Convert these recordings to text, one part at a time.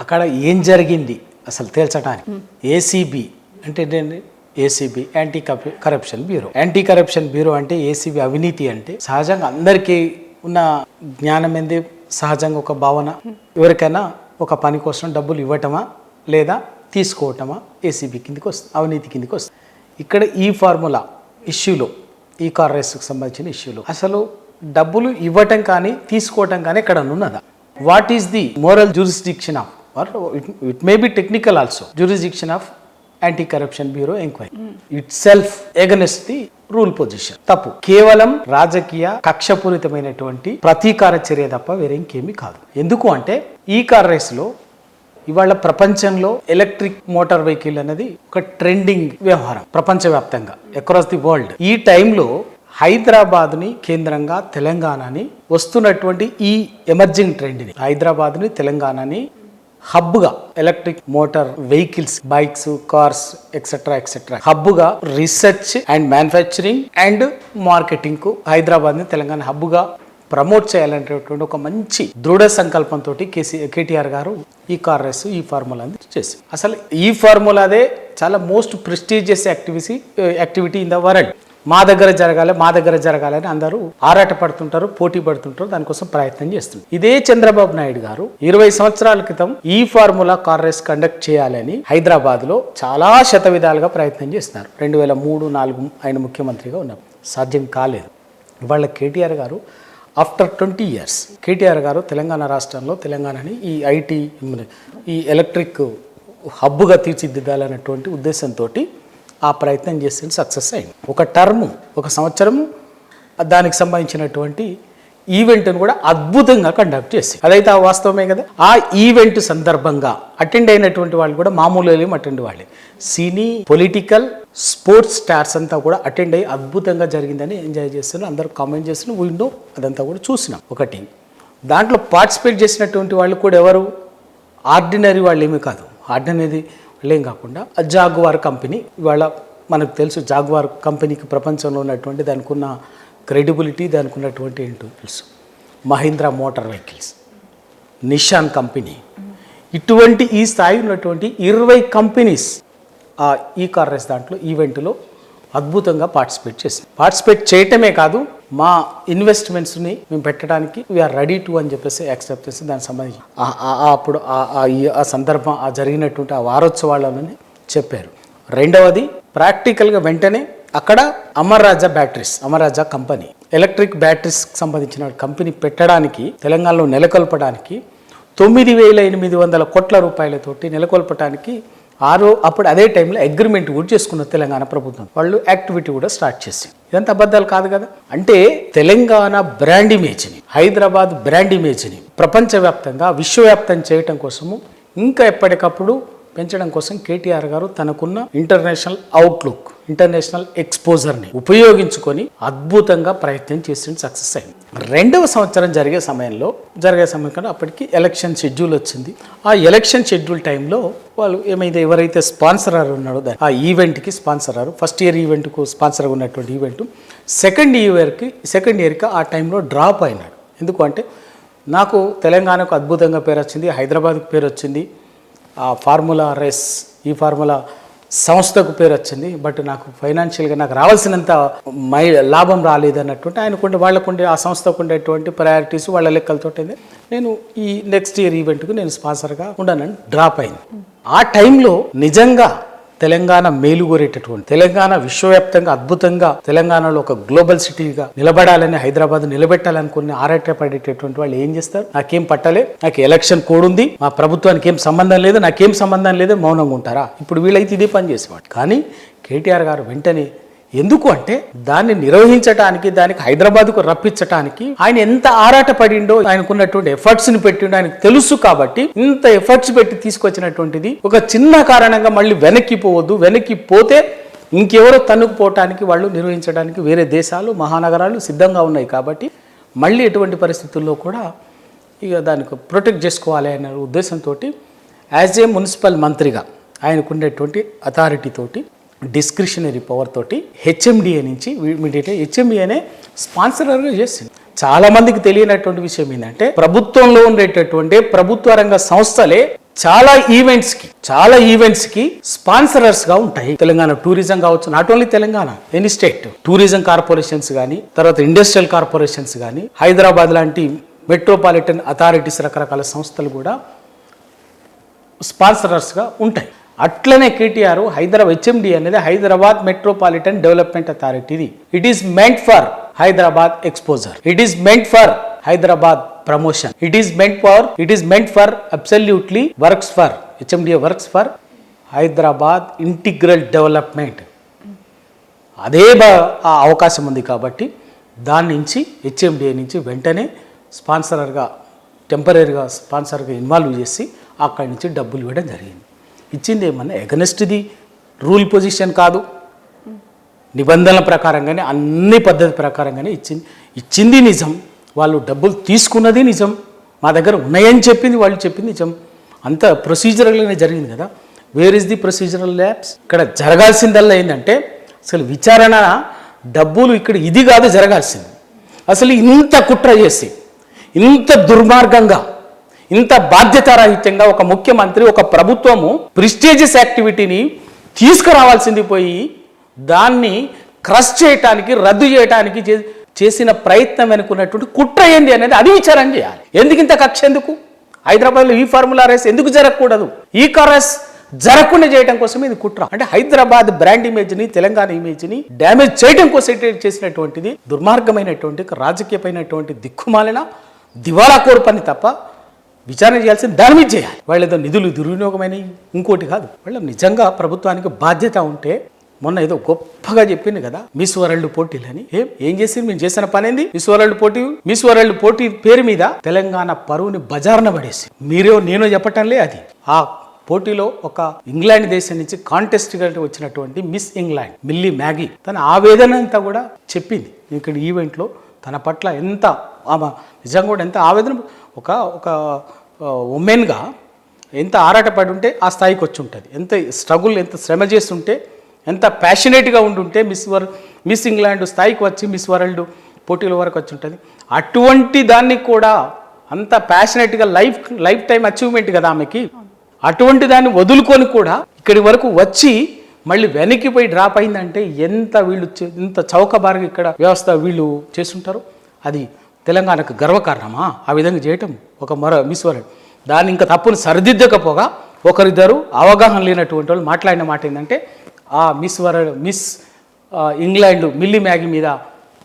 అక్కడ ఏం జరిగింది అసలు తేల్చడానికి ఏసీబీ అంటే ఏంటండి? ACB anti corruption bureau. Anti corruption bureau అంటే ఏసీబీ అవినీతి అంటే సహజంగా అందరికీ ఉన్న జ్ఞానం ఏంది? సహజంగా ఒక భావన, ఎవరికైనా ఒక పని కోసం డబ్బులు ఇవ్వటమా లేదా తీసుకోవటమా ఏసీబీ కిందకి వస్తుంది, అవినీతి కిందకి వస్తుంది. ఇక్కడ ఈ ఫార్ములా ఇష్యూలో, ఈ కార్ రేస్కి సంబంధించిన ఇష్యూలో అసలు డబ్బులు ఇవ్వటం కానీ తీసుకోవటం కానీ ఎక్కడ ఉన్నదా? What is the moral jurisdiction of, or it may be technical also, jurisdiction of anti-corruption bureau inquiry itself against the rule position. తప్పు. కేవలం రాజకీయ కక్షపూరితమైనటువంటి ప్రతీకార చర్య తప్ప వేరే ఇంకేమీ కాదు. ఎందుకు అంటే ఈ కార్ రేస్లో ఇవాళ ప్రపంచంలో ఎలక్ట్రిక్ మోటార్ వెహికల్ అనేది ఒక ట్రెండింగ్ వ్యవహారం ప్రపంచవ్యాప్తంగా, అక్రాస్ ది వరల్డ్. ఈ టైంలో హైదరాబాద్ని కేంద్రంగా తెలంగాణని వస్తున్నటువంటి ఈ ఎమర్జింగ్ ట్రెండ్ని, హైదరాబాద్ని తెలంగాణని హబ్గా electric motor vehicles, bikes, cars etcetera etcetera హబ్గా research and manufacturing and marketing కు హైదరాబాద్ని తెలంగాణ హబ్గా ప్రమోట్ చేయాలనేటువంటి ఒక మంచి దృఢ సంకల్పంతో కేటీఆర్ గారు ఈ కార్ రేస్, ఈ ఫార్ములాని చేసి, అసలు ఈ ఫార్ములాదే చాలా most prestigious activity in the world. మా దగ్గర జరగాలి అని అందరూ ఆరాట పడుతుంటారు, పోటీ పడుతుంటారు, దానికోసం ప్రయత్నం చేస్తుంటారు. ఇదే చంద్రబాబు నాయుడు గారు 20 సంవత్సరాల క్రితం ఈ ఫార్ములా కార్ రేస్ కండక్ట్ చేయాలని హైదరాబాద్ లో చాలా శతవిధాలుగా ప్రయత్నం చేస్తున్నారు. 2003-2004 ఆయన ముఖ్యమంత్రిగా ఉన్నప్పుడు సాధ్యం కాలేదు. ఇవాళ కేటీఆర్ గారు ఆఫ్టర్ 20 years కేటీఆర్ గారు తెలంగాణ రాష్ట్రంలో తెలంగాణని ఈ ఐటీ, ఈ ఎలక్ట్రిక్ హబ్గా తీర్చిదిద్దాలన్నటువంటి ఉద్దేశంతో ఆ ప్రయత్నం చేస్తే సక్సెస్ అయింది. ఒక టర్ము, ఒక సంవత్సరము దానికి సంబంధించినటువంటి ఈవెంట్ను కూడా అద్భుతంగా కండక్ట్ చేసి, అదైతే ఆ వాస్తవమే కదా. ఆ ఈవెంట్ సందర్భంగా అటెండ్ అయినటువంటి వాళ్ళు కూడా మామూలు అటెండ్ వాళ్ళే, సినీ, పొలిటికల్, స్పోర్ట్స్ స్టార్స్ అంతా కూడా అటెండ్ అయ్యి అద్భుతంగా జరిగిందని ఎంజాయ్ చేస్తున్నాం, అందరూ కామెంట్ చేస్తున్నాం, విండో అదంతా కూడా చూసినాం. ఒకటి, దాంట్లో పార్టిసిపేట్ చేసినటువంటి వాళ్ళు కూడా ఎవరు ఆర్డినరీ వాళ్ళు ఏమీ కాదు. ఆర్డినరీ వాళ్ళేం కాకుండా జాగ్వార్ కంపెనీ, ఇవాళ మనకు తెలుసు జాగ్వార్ కంపెనీకి ప్రపంచంలో ఉన్నటువంటి దానికి ఉన్న క్రెడిబిలిటీ, దానికి ఉన్నటువంటి ఏంటో తెలుసు. మహీంద్రా మోటార్ వెహికల్స్, నిషాన్ కంపెనీ, ఇటువంటి ఈ స్థాయి ఉన్నటువంటి 20 కంపెనీస్ ఈ కార్ రేస్ దాంట్లో ఈవెంట్లో అద్భుతంగా పార్టిసిపేట్ చేయటమే కాదు, మా ఇన్వెస్ట్మెంట్స్ని మేము పెట్టడానికి వీఆర్ రెడీ టు అని చెప్పేసి యాక్సెప్ట్ చేసి దానికి సంబంధించి అప్పుడు ఆ సందర్భం, ఆ జరిగినటువంటి ఆ వారోత్సవాలని చెప్పారు. రెండవది, ప్రాక్టికల్గా వెంటనే అక్కడ అమర్ రాజా కంపెనీ, ఎలక్ట్రిక్ బ్యాటరీస్కి సంబంధించిన కంపెనీ పెట్టడానికి, తెలంగాణలో నెలకొల్పడానికి 9,800 కోట్ల రూపాయలతోటి నెలకొల్పడానికి అప్పుడు అదే టైంలో అగ్రిమెంట్ కూడా చేసుకున్న తెలంగాణ ప్రభుత్వం వాళ్ళు, యాక్టివిటీ కూడా స్టార్ట్ చేసి. ఇదంతా అబద్ధాలు కాదు కదా. అంటే తెలంగాణ బ్రాండ్ ఇమేజ్ని, హైదరాబాద్ బ్రాండ్ ఇమేజ్ని ప్రపంచవ్యాప్తంగా, విశ్వవ్యాప్తం చేయటం కోసము, ఇంకా ఎప్పటికప్పుడు పెంచడం కోసం కేటీఆర్ గారు తనకున్న ఇంటర్నేషనల్ అవుట్లుక్, ఇంటర్నేషనల్ ఎక్స్పోజర్ని ఉపయోగించుకొని అద్భుతంగా ప్రయత్నం చేసి సక్సెస్ అయింది. రెండవ సంవత్సరం జరిగే సమయం కన్నా అప్పటికి ఎలక్షన్ షెడ్యూల్ వచ్చింది. ఆ ఎలక్షన్ షెడ్యూల్ టైంలో వాళ్ళు ఏమైతే, ఎవరైతే స్పాన్సర్ ఉన్నాడో ఆ ఈవెంట్కి స్పాన్సర్, ఫస్ట్ ఇయర్ ఈవెంట్కు స్పాన్సర్గా ఉన్నటువంటి ఈవెంట్ సెకండ్ ఇయర్కి ఆ టైంలో డ్రాప్ అయినాడు. ఎందుకు అంటే, నాకు తెలంగాణకు అద్భుతంగా పేరు వచ్చింది, హైదరాబాద్కు పేరు వచ్చింది, ఆ ఫార్ములా రేస్, ఈ ఫార్ములా సంస్థకు పేరు వచ్చింది, బట్ నాకు ఫైనాన్షియల్గా నాకు రావాల్సినంత లాభం రాలేదన్నటువంటి వాళ్ళకుండే, ఆ సంస్థకు ఉండేటువంటి ప్రయారిటీస్, వాళ్ళ లెక్కలతో నేను ఈ నెక్స్ట్ ఇయర్ ఈవెంట్కు నేను స్పాన్సర్గా ఉండనని డ్రాప్ అయింది. ఆ టైంలో నిజంగా తెలంగాణ మేలుగోరేటటువంటి, తెలంగాణ విశ్వవ్యాప్తంగా అద్భుతంగా తెలంగాణలో ఒక గ్లోబల్ సిటీగా నిలబడాలని, హైదరాబాద్ నిలబెట్టాలనుకుని ఆరాటపడేటటువంటి వాళ్ళు ఏం చేస్తారు? నాకేం పట్టలే, నాకు ఎలక్షన్ కోడ్ ఉంది, మా ప్రభుత్వానికి ఏం సంబంధం లేదు, నాకేం సంబంధం లేదు, మౌనంగా ఉంటారా? ఇప్పుడు వీళ్ళైతే ఇదే పని చేసేవాడు. కానీ కేటీఆర్ గారు వెంటనే, ఎందుకు అంటే దాన్ని నిర్వహించడానికి, దానికి హైదరాబాద్కు రప్పించడానికి ఆయన ఎంత ఆరాటపడిండో, ఆయనకున్నటువంటి ఎఫర్ట్స్ని పెట్టిండో ఆయనకు తెలుసు. కాబట్టి ఇంత ఎఫర్ట్స్ పెట్టి తీసుకొచ్చినటువంటిది ఒక చిన్న కారణంగా మళ్ళీ వెనక్కి పోతే ఇంకెవరో తన్నుకుపోవటానికి, వాళ్ళు నిర్వహించడానికి వేరే దేశాలు, మహానగరాలు సిద్ధంగా ఉన్నాయి. కాబట్టి మళ్ళీ ఎటువంటి పరిస్థితుల్లో కూడా ఇక దానికి ప్రొటెక్ట్ చేసుకోవాలి అనే ఉద్దేశంతో యాజ్ ఏ మున్సిపల్ మంత్రిగా ఆయనకున్నటువంటి అథారిటీతోటి, డిస్క్రిషనరీ పవర్ తోటి హెచ్ఎండిఏ నుంచి ఇమీడియట్గా హెచ్ఎండిఏనే స్పాన్సర్గా చేసింది. చాలా మందికి తెలియనటువంటి విషయం ఏంటంటే, ప్రభుత్వంలో ఉండేటటువంటి ప్రభుత్వ రంగ సంస్థలే చాలా ఈవెంట్స్ కి స్పాన్సరర్స్ గా ఉంటాయి. తెలంగాణ టూరిజం కావచ్చు, not only Telangana, any state tourism corporations కానీ, తర్వాత ఇండస్ట్రియల్ కార్పొరేషన్స్ కానీ, హైదరాబాద్ లాంటి మెట్రోపాలిటన్ అథారిటీస్ రకరకాల సంస్థలు కూడా స్పాన్సరర్స్ గా ఉంటాయి. అట్లనే కేటీఆర్ హెచ్ఎండి అనేది Hyderabad metropolitan development authority. It is meant for Hyderabad exposure, it is meant for Hyderabad promotion, it is meant for absolutely works for HMDA works for Hyderabad integral development. అదే ఆ అవకాశం ఉంది కాబట్టి దాని నుంచి హెచ్ఎండిఏ నుంచి వెంటనే స్పాన్సరర్గా టెంపరీగా స్పాన్సర్గా ఇన్వాల్వ్ చేసి అక్కడి నుంచి డబ్బులు ఇవ్వడం జరిగింది. ఇచ్చింది ఏమన్నా ఎగనెస్ట్ ది రూల్ పొజిషన్ కాదు, నిబంధనల ప్రకారంగానే అన్ని పద్ధతి ప్రకారంగానే ఇచ్చింది నిజం. వాళ్ళు డబ్బులు తీసుకున్నది నిజం, మా దగ్గర ఉన్నాయని చెప్పింది వాళ్ళు చెప్పింది నిజం. అంత ప్రొసీజరల్గానే జరిగింది కదా. Where is the procedural labs? ఇక్కడ జరగాల్సిందల్లా ఏంటంటే అసలు విచారణ డబ్బులు ఇక్కడ ఇది కాదు జరగాల్సింది. అసలు ఇంత కుట్ర చేసి ఇంత దుర్మార్గంగా ఇంత బాధ్యతారాహిత్యంగా ఒక ముఖ్యమంత్రి ఒక ప్రభుత్వము ప్రిస్టేజియస్ యాక్టివిటీని తీసుకురావాల్సింది పోయి దాన్ని క్రష్ చేయటానికి రద్దు చేయటానికి చేసిన ప్రయత్నం అనుకున్నటువంటి కుట్ర ఏంది అనేది అది విచారం చేయాలి. ఎందుకు ఇంత కక్ష? ఎందుకు హైదరాబాద్లో ఈ ఫార్ములా రేస్ ఎందుకు జరగకూడదు? ఈ కారస్ జరగకుండా చేయడం కోసం ఇది కుట్ర. అంటే హైదరాబాద్ బ్రాండ్ ఇమేజ్ని, తెలంగాణ ఇమేజ్ని డ్యామేజ్ చేయడం కోసం చేసినటువంటిది దుర్మార్గమైనటువంటి రాజకీయమైనటువంటి దిక్కుమాలిన దివాలా కోరు పని తప్ప విచారణ చేయాల్సింది దాని మీద చేయాలి. వాళ్ళు ఏదో నిధులు దుర్వినియోగమైన ఇంకోటి కాదు. వాళ్ళు నిజంగా ప్రభుత్వానికి బాధ్యత ఉంటే మొన్న ఏదో గొప్పగా చెప్పింది కదా మిస్ వరల్డ్ పోటీలని. ఏం చేసింది? మేము చేసిన పని ఏంది? మిస్ వరల్డ్ పోటీ పేరు మీద తెలంగాణ పరువుని బజార్న పడేసి నేనో చెప్పటంలే. అది ఆ పోటీలో ఒక ఇంగ్లాండ్ దేశం నుంచి కాంటెస్ట్గా వచ్చినటువంటి మిస్ ఇంగ్లాండ్ మిల్లీ మ్యాగీ తన ఆవేదన అంతా కూడా చెప్పింది ఇక్కడ ఈవెంట్లో. తన పట్ల ఎంత నిజంగా కూడా ఎంత ఆవేదన, ఒక ఉమెన్గా ఎంత ఆరాటపడి ఉంటే ఆ స్థాయికి వచ్చి ఉంటుంది, ఎంత స్ట్రగుల్ ఎంత శ్రమ చేస్తుంటే ఎంత ప్యాషనేట్గా ఉండుంటే మిస్ ఇంగ్లాండ్ స్థాయికి వచ్చి మిస్ వరల్డ్ పోటీల వరకు వచ్చి ఉంటుంది. అటువంటి దాన్ని కూడా అంత ప్యాషనేట్గా లైఫ్ టైం అచీవ్మెంట్ కదా ఆమెకి. అటువంటి దాన్ని వదులుకొని కూడా ఇక్కడి వరకు వచ్చి మళ్ళీ వెనక్కి పోయి డ్రాప్ అయిందంటే ఎంత చౌకబారుగా ఇక్కడ వ్యవస్థ వీళ్ళు చేస్తుంటారు. అది తెలంగాణకు గర్వకారణమా ఆ విధంగా చేయటం? ఒక మిస్ వరల్డ్ దాన్ని ఇంకా తప్పును సరిదిద్దకపోగా ఒకరిద్దరు అవగాహన లేనటువంటి వాళ్ళు మాట్లాడిన మాట ఏంటంటే ఆ మిస్ ఇంగ్లాండ్ మిల్లీ మ్యాగీ మీద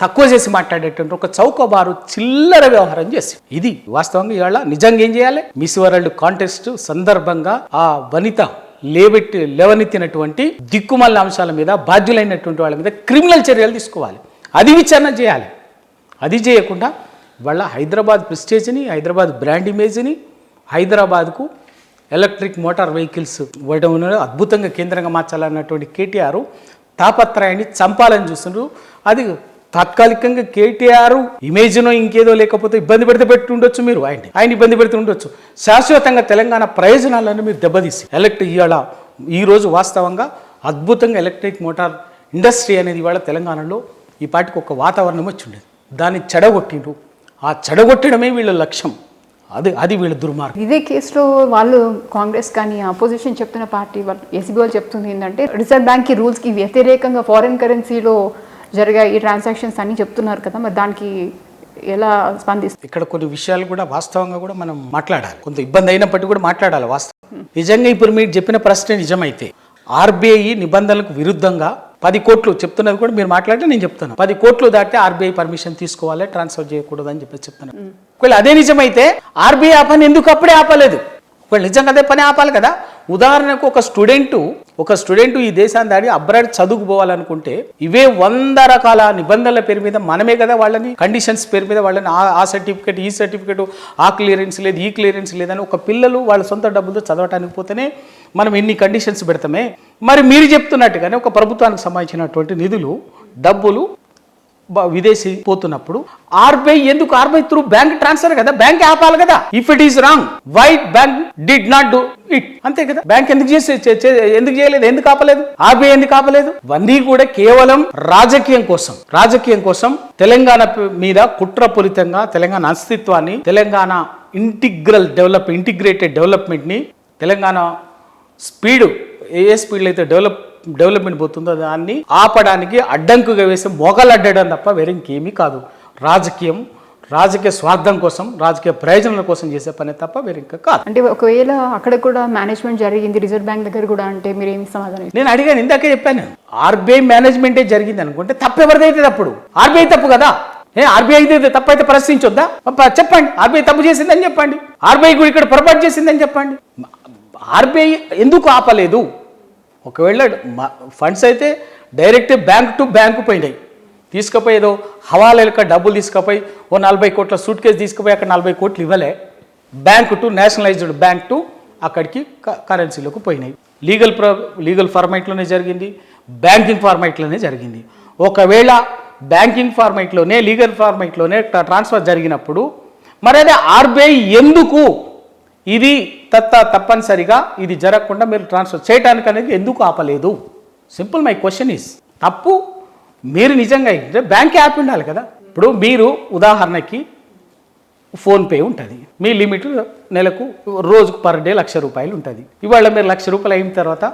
తక్కువ చేసి మాట్లాడేటువంటి ఒక చౌకబారు చిల్లర వ్యవహారం చేసి ఇది వాస్తవంగా ఇవాళ నిజంగా ఏం చేయాలి? మిస్ వరల్డ్ కాంటెస్ట్ సందర్భంగా ఆ వనిత లేవనెత్తినటువంటి దిక్కుమల్ల అంశాల మీద బాధ్యులైనటువంటి వాళ్ళ మీద క్రిమినల్ చర్యలు తీసుకోవాలి. అది విచారణ చేయాలి. అది చేయకుండా వాళ్ళ హైదరాబాద్ ప్రెస్టేజ్ని, హైదరాబాద్ బ్రాండ్ ఇమేజ్ని, హైదరాబాద్కు ఎలక్ట్రిక్ మోటార్ వెహికల్స్ ఇవ్వడం అద్భుతంగా కేంద్రంగా మార్చాలన్నటువంటి కేటీఆర్ తాపత్రయాన్ని చంపాలని చూస్తున్నారు. అది తాత్కాలికంగా కేటీఆర్ ఇమేజ్నో ఇంకేదో లేకపోతే ఇబ్బంది పెట్టి ఉండొచ్చు, మీరు ఆయన ఇబ్బంది పెడుతూ ఉండొచ్చు. శాశ్వతంగా తెలంగాణ ప్రయోజనాలను మీరు దెబ్బతీసి ఈరోజు వాస్తవంగా అద్భుతంగా ఎలక్ట్రిక్ మోటార్ ఇండస్ట్రీ అనేది ఇవాళ తెలంగాణలో ఈ పాటికి ఒక వాతావరణం వచ్చి ఉండేది. దాన్ని చెడగొట్టిండ్రు. ఆ చెడగొట్టడమే వీళ్ళ లక్ష్యం. అది వీళ్ళ దుర్మార్గం. ఇదే కేసులో వాళ్ళు కాంగ్రెస్ కానీ అపోజిషన్ చెప్తున్న పార్టీ వాళ్ళు ఏసీబీ వాళ్ళు చెప్తుంది ఏంటంటే రిజర్వ్ బ్యాంక్ రూల్స్కి వ్యతిరేకంగా ఫారిన్ కరెన్సీలో జరిగే ఈ ట్రాన్సాక్షన్స్ అన్ని చెప్తున్నారు కదా, మరి దానికి ఎలా స్పందిస్తారు? ఇక్కడ కొన్ని విషయాలు కూడా వాస్తవంగా కూడా మనం మాట్లాడాలి. కొంత ఇబ్బంది అయినప్పటికీ కూడా మాట్లాడాలి. వాస్తవం నిజంగా ఇప్పుడు మీరు చెప్పిన ప్రశ్న నిజమైతే ఆర్బీఐ నిబంధనలకు విరుద్ధంగా 10 కోట్లు చెప్తున్నది కూడా మీరు మాట్లాడితే నేను చెప్తాను. 10 కోట్లు దాటితే ఆర్బీఐ పర్మిషన్ తీసుకోవాలి, ట్రాన్స్ఫర్ చేయకూడదు అని చెప్తాను. ఒకవేళ అదే నిజమైతే ఆర్బీఐ ఆ పని ఎందుకు అప్పుడే ఆపలేదు? ఒకవేళ నిజంగా అదే పని ఆపాలి కదా. ఉదాహరణకు ఒక స్టూడెంట్ ఈ దేశాన్ని దాడి అబ్రాడ్ చదువుకు పోవాలనుకుంటే ఇవే 100 రకాల నిబంధనల పేరు మీద మనమే కదా వాళ్ళని కండిషన్స్ పేరు మీద వాళ్ళని ఆ సర్టిఫికేట్ ఈ సర్టిఫికేట్ ఆ క్లియరెన్స్ లేదు ఈ క్లియరెన్స్ లేదని ఒక పిల్లలు వాళ్ళ సొంత డబ్బులతో చదవటానికి పోతేనే మనం ఎన్ని కండిషన్స్ పెడతామే. మరి మీరు చెప్తున్నట్టుగానే ఒక ప్రభుత్వానికి సంబంధించినటువంటి నిధులు డబ్బులు విదేశీ పోతున్నప్పుడు ఆర్బీఐ త్రూ బ్యాంక్ ట్రాన్స్ఫర్ కదా, బ్యాంక్ ఆపాలి కదా. If it is wrong why bank did not do it? అంతే కదా. బ్యాంక్ ఎందుకు చేయలేదు, ఎందుకు ఆపలేదు, ఆర్బీఐ ఎందుకు ఆపలేదు? ఇవన్నీ కూడా కేవలం రాజకీయం కోసం తెలంగాణ మీద కుట్రపూరితంగా తెలంగాణ అస్తిత్వాన్ని, తెలంగాణ ఇంటిగ్రేటెడ్ డెవలప్మెంట్ ని తెలంగాణ స్పీడు ఏ స్పీడ్లో అయితే డెవలప్మెంట్ పోతుందో దాన్ని ఆపడానికి అడ్డంకుగా వేసి మొగలడ్డడం తప్ప వేరే ఇంకేమీ కాదు. రాజకీయ స్వార్థం కోసం, రాజకీయ ప్రయోజనాల కోసం చేసే పని తప్ప వేరే ఇంకా కాదు. అంటే ఒకవేళ అక్కడ కూడా మేనేజ్మెంట్ జరిగింది రిజర్వ్ బ్యాంక్ దగ్గర కూడా అంటే మీరు ఏమి సమాధానం? నేను అడిగాను, ఇందాకే చెప్పాను, ఆర్బీఐ మేనేజ్మెంటే జరిగింది అనుకుంటే తప్పు ఎవరిదైతే తప్పుడు? ఆర్బీఐ తప్పు కదా. ఆర్బీఐ అయితే తప్పైతే ప్రశ్నించొద్దా? చెప్పండి, ఆర్బీఐ తప్పు చేసిందని చెప్పండి. ఆర్బీఐ కూడా ఇక్కడ పొరపాటు చేసిందని చెప్పండి. ఆర్బీఐ ఎందుకు ఆపలేదు? ఒకవేళ ఫండ్స్ అయితే డైరెక్ట్ బ్యాంక్ టు బ్యాంకు పోయినాయి, తీసుకుపోయి ఏదో హవాలాలక డబ్బులు తీసుకుపోయి 40 కోట్ల సూట్ కేసు తీసుకుపోయి అక్కడ 40 కోట్లు ఇవ్వలే. Bank to nationalised bank to అక్కడికి కరెన్సీలోకి పోయినాయి. లీగల్ ఫార్మాట్లోనే జరిగింది, బ్యాంకింగ్ ఫార్మాట్లోనే జరిగింది. ఒకవేళ బ్యాంకింగ్ ఫార్మాట్లోనే లీగల్ ఫార్మాట్లోనే ట్రాన్స్ఫర్ జరిగినప్పుడు మరి అదే ఆర్బీఐ ఎందుకు ఇది తప్పనిసరిగా ఇది జరగకుండా మీరు ట్రాన్స్ఫర్ చేయడానికి అనేది ఎందుకు ఆపలేదు? Simple my question is. తప్పు మీరు నిజంగా అయితే బ్యాంక్ యాప్ ఉండాలి కదా. ఇప్పుడు మీరు ఉదాహరణకి ఫోన్పే ఉంటుంది, మీ లిమిట్ నెలకు రోజుకు పర్ డే ₹1,00,000 ఉంటుంది. ఇవాళ మీరు ₹1,00,000 అయిన తర్వాత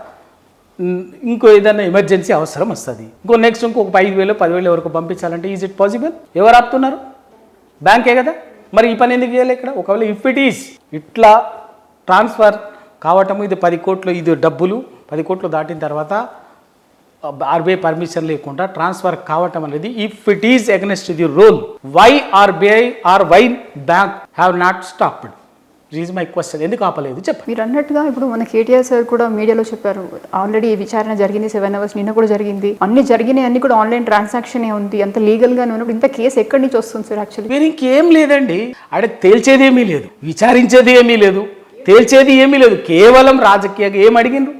ఇంకో ఏదైనా ఎమర్జెన్సీ అవసరం వస్తుంది, నెక్స్ట్ ఇంకొక 5,000 10,000 వరకు పంపించాలంటే ఈజ్ ఇట్ పాసిబుల్? ఎవరు ఆపుతున్నారు? బ్యాంకే కదా. మరి ఈ పని ఎందుకు చేయాలి ఇక్కడ? ఒకవేళ ఇఫ్ ఇట్ ఈజ్ ఇట్లా ట్రాన్స్ఫర్ కావటము, ఇది 10 కోట్లు, ఇది డబ్బులు 10 కోట్లు దాటిన తర్వాత ఆర్బీఐ పర్మిషన్ లేకుండా ట్రాన్స్ఫర్ కావటం అనేది if it is against the rule, why RBI or why bank have not stopped? Is my question. ఎందుకు ఆపలేదు చెప్పండి. మీరు అన్నట్టుగా ఇప్పుడు మన కేటీఆర్ సార్ కూడా మీడియాలో చెప్పారు, ఆల్రెడీ విచారణ జరిగింది 7 hours, నిన్న కూడా జరిగింది, అన్ని జరిగినాయి, అన్ని కూడా ఆన్లైన్ ట్రాన్సాక్షనే ఉంది, అంత లీగల్గానే ఉన్నప్పుడు ఇంత కేసు ఎక్కడి నుంచి వస్తుంది సార్? యాక్చువల్లీ మీరు ఇంకేం లేదండి, ఆడ తేల్చేది ఏమీ లేదు, విచారించేది ఏమీ లేదు, తేల్చేది ఏమీ లేదు, కేవలం రాజకీయంగా. ఏం అడిగినరు?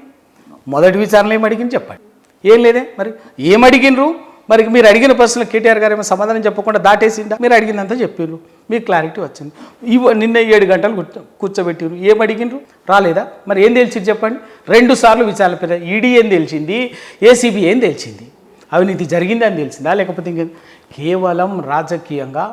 మొదటి విచారణ ఏం అడిగింది చెప్పండి. ఏం లేదే. మరి ఏం అడిగినరు? మరి మీరు అడిగిన ప్రశ్నలు కేటీఆర్ గారు ఏమో సమాధానం చెప్పకుండా దాటేసిందా? మీరు అడిగినంత చెప్పారు, మీకు క్లారిటీ వచ్చింది. నిన్న 7 గంటలు కూర్చోబెట్టిరు, ఏం అడిగినరు? రాలేదా? మరి ఏం తెలిసింది చెప్పండి? 2 సార్లు విచారణ పెద్ద ఈడీ ఏం తెలిసింది, ఏసీబీ ఏం తెలిసింది, అవినీతి జరిగింది అని తెలిసిందా? లేకపోతే ఇంకేం? కేవలం రాజకీయంగా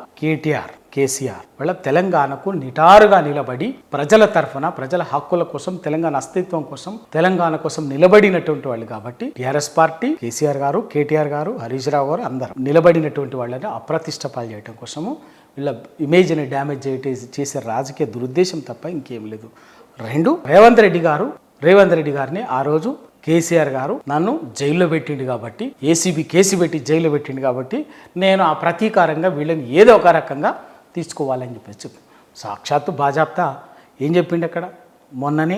కేసీఆర్ వాళ్ళ తెలంగాణకు నిటారుగా నిలబడి ప్రజల తరఫున, ప్రజల హక్కుల కోసం, తెలంగాణ అస్తిత్వం కోసం, తెలంగాణ కోసం నిలబడినటువంటి వాళ్ళు కాబట్టి టీఆర్ఎస్ పార్టీ, కేసీఆర్ గారు, కేటీఆర్ గారు, హరీష్ రావు గారు అందరూ నిలబడినటువంటి వాళ్ళని అప్రతిష్ట పాలు చేయడం కోసము, వీళ్ళ ఇమేజ్ని డ్యామేజ్ చేసే రాజకీయ దురుద్దేశం తప్ప ఇంకేం లేదు. 2, రేవంత్ రెడ్డి గారిని ఆ రోజు కేసీఆర్ గారు నన్ను జైల్లో పెట్టిండు కాబట్టి, ఏసీబీ కేసు పెట్టి జైల్లో పెట్టిండు కాబట్టి నేను ఆ ప్రతీకారంగా వీళ్ళని ఏదో ఒక రకంగా తీసుకోవాలని చెప్పేసి సాక్షాత్తు బాజాప్తా ఏం చెప్పిండు అక్కడ? మొన్ననే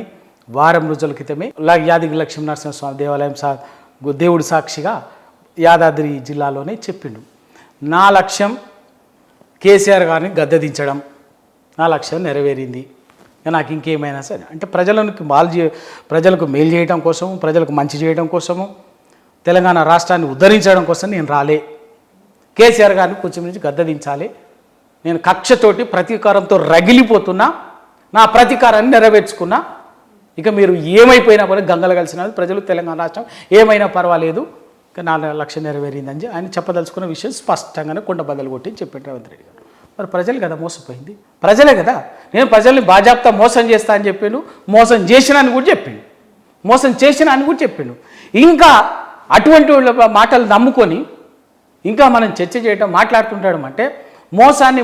వారం రోజుల క్రితమే యాదగిరి లక్ష్మీనరసింహస్వామి దేవాలయం దేవుడి సాక్షిగా యాదాద్రి జిల్లాలోనే చెప్పిండు, నా లక్ష్యం కేసీఆర్ గారిని గద్దెదించడం, నా లక్ష్యం నెరవేరింది, నాకు ఇంకేమైనా సరే అంటే ప్రజలకు మేలు చేయడం కోసము, ప్రజలకు మంచి చేయడం కోసము, తెలంగాణ రాష్ట్రాన్ని ఉద్ధరించడం కోసం నేను రాలే. కేసీఆర్ గారిని కొంచెం నుంచి గద్దెదించాలి, నేను కక్షతోటి ప్రతీకారంతో రగిలిపోతున్నా, నా ప్రతీకారాన్ని నెరవేర్చుకున్నా, ఇక మీరు ఏమైపోయినా కూడా గంగలు కలిసిన ప్రజలు, తెలంగాణ రాష్ట్రం ఏమైనా పర్వాలేదు, నా లక్ష్యం నెరవేరిందని ఆయన చెప్పదలుచుకున్న విషయం స్పష్టంగానే కొండ బద్దలు కొట్టి చెప్పాడు రేవంత్ రెడ్డి గారు. మరి ప్రజలు కదా మోసపోయింది, ప్రజలే కదా. నేను ప్రజల్ని బాజాప్తా మోసం చేస్తా అని చెప్పాను, మోసం చేసిన అని కూడా చెప్పిండు, ఇంకా అటువంటి మాటలు నమ్ముకొని ఇంకా మనం చర్చ చేయడం, మాట్లాడుతుంటాడు అంటే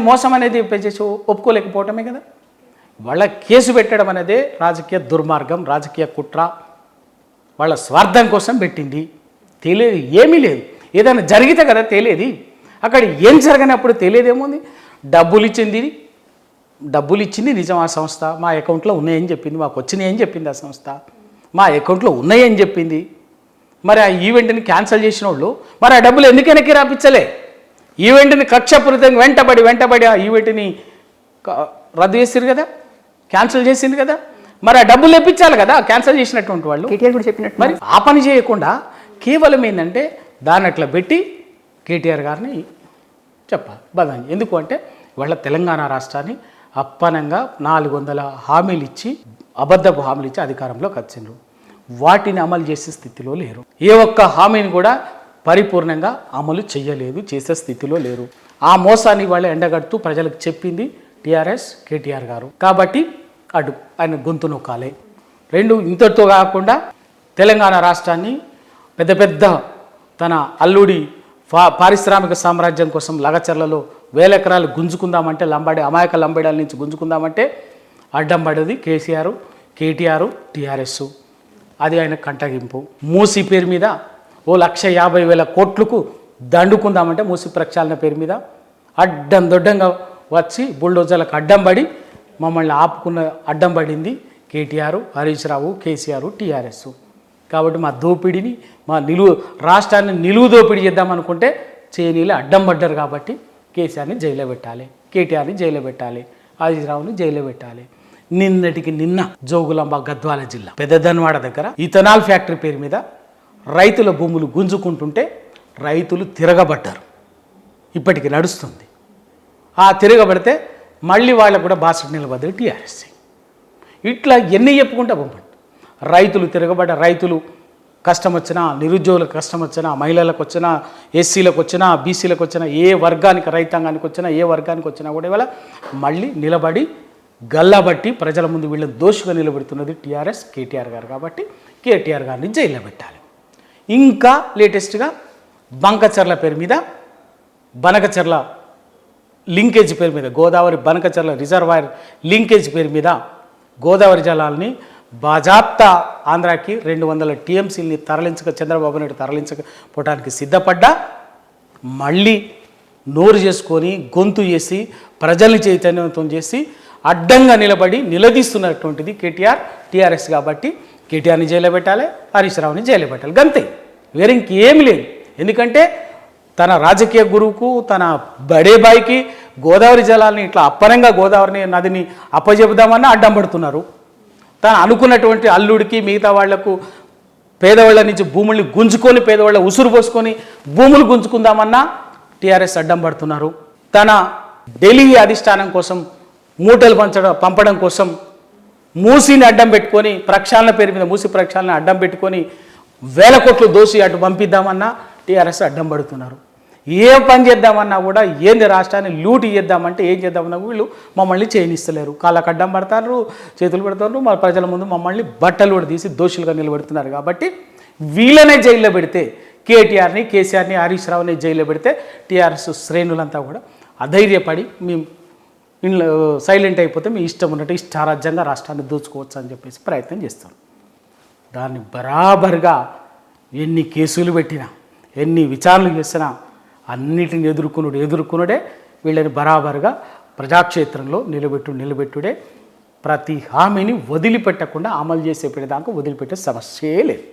మోసం అనేది చేసి ఒప్పుకోలేకపోవటమే కదా. వాళ్ళ కేసు పెట్టడం అనేది రాజకీయ దుర్మార్గం, రాజకీయ కుట్ర, వాళ్ళ స్వార్థం కోసం పెట్టింది. తెలియదు ఏమీ లేదు, ఏదైనా జరిగితే కదా తెలియదు. అక్కడ ఏం జరగనప్పుడు తెలియదేముంది? డబ్బులు ఇచ్చింది నిజం. ఆ సంస్థ మా అకౌంట్లో ఉన్నాయని చెప్పింది, మాకు వచ్చినాయని చెప్పింది ఆ సంస్థ, మా అకౌంట్లో ఉన్నాయని చెప్పింది. మరి ఆ ఈవెంట్ని క్యాన్సిల్ చేసిన వాళ్ళు మరి ఆ డబ్బులు ఎందుకు వెనక్కి రాపించలే? ఈవెంట్ని కక్షపూరితంగా వెంటబడి ఆ ఈవెంట్ని రద్దు చేసిరు కదా, క్యాన్సిల్ చేసింది కదా. మరి ఆ డబ్బులు తెప్పించాలి కదా క్యాన్సిల్ చేసినటువంటి వాళ్ళు. కేటీఆర్ కూడా చెప్పినట్టు మరి ఆ పని చేయకుండా కేవలం ఏంటంటే దాన్ని అట్లా పెట్టి కేటీఆర్ గారిని చెప్పాలి బదాన్ని. ఎందుకు అంటే వాళ్ళ తెలంగాణ రాష్ట్రాన్ని అప్పనంగా 400 హామీలు ఇచ్చి, అబద్ధపు హామీలు ఇచ్చి అధికారంలోకి వచ్చిండ్రు. వాటిని అమలు చేసే స్థితిలో లేరు. ఏ ఒక్క హామీని కూడా పరిపూర్ణంగా అమలు చేయలేదు, చేసే స్థితిలో లేరు. ఆ మోసాన్ని వాళ్ళు ఎండగడుతూ ప్రజలకు చెప్పింది టీఆర్ఎస్, కేటీఆర్ గారు. కాబట్టి ఆయన గొంతు నొక్కాలి, రెండు ఇంతటితో కాకుండా తెలంగాణ రాష్ట్రాన్ని పెద్ద పెద్ద తన అల్లుడి పారిశ్రామిక సామ్రాజ్యం కోసం లగచర్లలో 1000 ఎకరాలు గుంజుకుందామంటే అమాయక లంబడాల నుంచి గుంజుకుందామంటే అడ్డం పడేది కేసీఆర్, కేటీఆర్, టీఆర్ఎస్. అది ఆయన కంటగింపు. మూసి పేరు మీద 1,50,000 కోట్లకు దండుకుందామంటే మూసి ప్రక్షాళన పేరు మీద అడ్డం దొడ్డంగా వచ్చి బుల్డోజర్లకు అడ్డం పడి మమ్మల్ని ఆపుకున్న అడ్డం పడింది కేటీఆర్, హరీష్ రావు, కేసీఆర్, టీఆర్ఎస్. కాబట్టి మా దోపిడిని మా రాష్ట్రాన్ని నిలువు దోపిడీ చేద్దామనుకుంటే చేయనీళ్ళు అడ్డం పడ్డారు. కాబట్టి కేసీఆర్ని జైల్లో పెట్టాలి, కేటీఆర్ని జైల్లో పెట్టాలి, హరీష్ రావుని జైల్లో పెట్టాలి. నిన్నటికి నిన్న జోగులాంబ గద్వాల జిల్లా పెద్దదన్వాడ దగ్గర ఇథనాల్ ఫ్యాక్టరీ పేరు మీద రైతుల భూములు గుంజుకుంటుంటే రైతులు తిరగబడ్డారు. ఇప్పటికి నడుస్తుంది. ఆ తిరగబడితే మళ్ళీ వాళ్ళకు కూడా బాసట నిలబడ్డారు టీఆర్ఎస్. ఇట్లా ఎన్ని చెప్పుకుంటా పంపండి. రైతులు తిరగబడ్డ, రైతులు కష్టం వచ్చినా, నిరుద్యోగులకు కష్టం వచ్చినా, మహిళలకు వచ్చినా, ఎస్సీలకు వచ్చినా, బీసీలకు వచ్చినా, ఏ వర్గానికి రైతాంగానికి వచ్చినా, ఏ వర్గానికి వచ్చినా కూడా ఇవాళ మళ్ళీ నిలబడి గల్లాబట్టి ప్రజల ముందు వీళ్ళని దోషుగా నిలబెడుతున్నది టీఆర్ఎస్, కేటీఆర్ గారు. కాబట్టి కేటీఆర్ గారిని జైల్లో పెట్టాలి. ఇంకా లేటెస్ట్గా బంకచర్ల పేరు మీద, బనకచర్ల లింకేజ్ పేరు మీద, గోదావరి బనకచర్ల రిజర్వాయర్ లింకేజ్ పేరు మీద గోదావరి జలాల్ని బాజాప్తా ఆంధ్రాకి 200 టీఎంసీలని చంద్రబాబు నాయుడు తరలించకపోవడానికి సిద్ధపడ్డా మళ్ళీ నోరు చేసుకొని గొంతు చేసి ప్రజల్ని చైతన్యవంతం చేసి అడ్డంగా నిలబడి నిలదీస్తున్నటువంటిది కేటీఆర్, టీఆర్ఎస్. కాబట్టి కేటీఆర్ని జైల్లో పెట్టాలి, హరీష్ రావుని జైల్లో పెట్టాలి. గంతే, వేరే ఇంకేమి లేదు. ఎందుకంటే తన రాజకీయ గురువుకు, తన బడేబాయికి గోదావరి జలాల్ని ఇట్లా అప్పనంగా గోదావరి నదిని అప్పజెబుదామన్నా అడ్డం పడుతున్నారు. తను అనుకున్నటువంటి అల్లుడికి, మిగతా వాళ్లకు పేదవాళ్ళ నుంచి భూముల్ని గుంజుకొని, పేదవాళ్ళ ఉసురు పోసుకొని భూములు గుంజుకుందామన్నా టీఆర్ఎస్ అడ్డం పడుతున్నారు. తన ఢిల్లీ అధిష్టానం కోసం మూటలు పంపడం కోసం మూసిని అడ్డం పెట్టుకొని, ప్రక్షాళన పేరు మీద మూసి ప్రక్షాళన అడ్డం పెట్టుకొని 1000 కోట్లు దోసి అటు పంపిద్దామన్నా టీఆర్ఎస్ అడ్డం పడుతున్నారు. ఏ పని చేద్దామన్నా కూడా ఏంది రాష్ట్రాన్ని లూటి చేద్దామంటే ఏం చేద్దామన్నా వీళ్ళు మమ్మల్ని చేయనిస్తలేరు. కాళ్ళకు అడ్డం పడతారు, చేతులు పెడతారు, మా ప్రజల ముందు మమ్మల్ని బట్టలు కూడా తీసి దోషులుగా నిలబెడుతున్నారు. కాబట్టి వీళ్ళనే జైల్లో పెడితే, కేటీఆర్ని, కేసీఆర్ని, హరీష్ రావుని జైల్లో పెడితే టీఆర్ఎస్ శ్రేణులంతా కూడా అధైర్యపడి మేము ఇంట్లో సైలెంట్ అయిపోతే మీ ఇష్టం ఉన్నట్టు ఇష్టారాజ్యంగా రాష్ట్రాన్ని దోచుకోవచ్చు అని చెప్పేసి ప్రయత్నం చేస్తాం. దాన్ని బరాబర్గా ఎన్ని కేసులు పెట్టినా, ఎన్ని విచారణలు చేసినా అన్నిటిని ఎదుర్కొనుడే వీళ్ళని బరాబర్గా ప్రజాక్షేత్రంలో నిలబెట్టుడే. ప్రతి హామీని వదిలిపెట్టకుండా అమలు చేసేదాకా వదిలిపెట్టే సమస్యే లేదు.